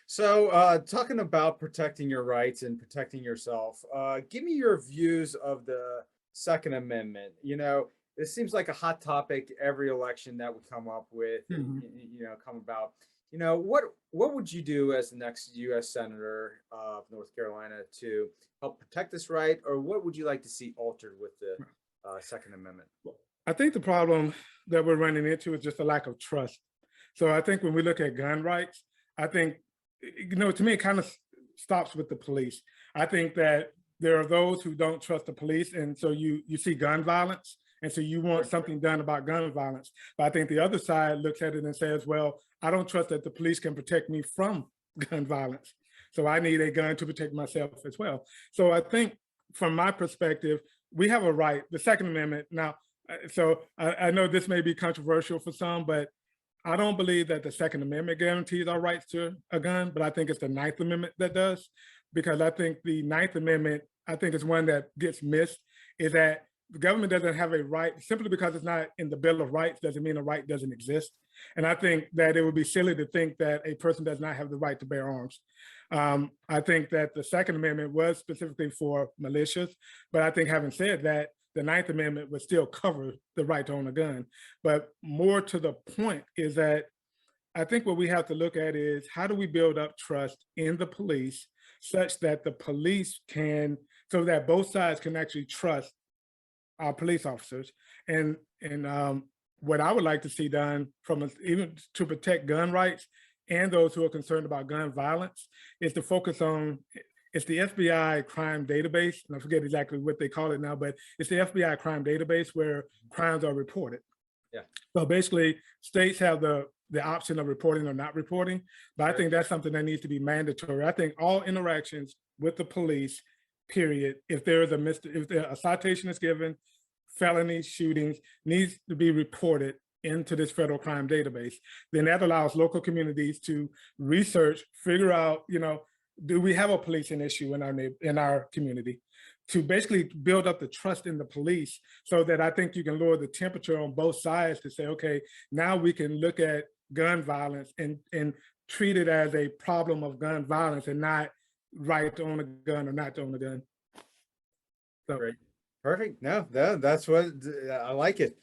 So, talking about protecting your rights and protecting yourself, give me your views of the Second Amendment. This seems like a hot topic every election that we come up with, and Mhm. come about. What would you do as the next U.S. Senator of North Carolina to help protect this right, or what would you like to see altered with the Second Amendment? I think the problem that we're running into is just a lack of trust. So I think when we look at gun rights, I think, to me, it kind of stops with the police. I think that there are those who don't trust the police. And so you see gun violence. And so you want something done about gun violence. But I think the other side looks at it and says, well, I don't trust that the police can protect me from gun violence. So I need a gun to protect myself as well. So I think from my perspective, we have a right, the Second Amendment. Now, I know this may be controversial for some, but I don't believe that the Second Amendment guarantees our rights to a gun, but I think it's the Ninth Amendment that does, because I think the Ninth Amendment, I think is one that gets missed, is that the government doesn't have a right, simply because it's not in the Bill of Rights doesn't mean a right doesn't exist. And I think that it would be silly to think that a person does not have the right to bear arms. I think that the Second Amendment was specifically for militias, but I think having said that, the Ninth Amendment would still cover the right to own a gun. But more to the point is that I think what we have to look at is how do we build up trust in the police such that the police can, so that both sides can actually trust our police officers. And what I would like to see done even to protect gun rights and those who are concerned about gun violence is to focus on, it's the FBI crime database, and I forget exactly what they call it now, but it's the FBI crime database where crimes are reported. Yeah. So basically, states have the option of reporting or not reporting, but I think that's something that needs to be mandatory. I think all interactions with the police, period, if a citation is given, felony shootings needs to be reported into this federal crime database. Then that allows local communities to research, figure out, do we have a policing issue in our community, to basically build up the trust in the police, so that I think you can lower the temperature on both sides to say, okay, now we can look at gun violence and treat it as a problem of gun violence and not right to own a gun or not to own a gun. So. Great. Perfect. No, that's what I like it.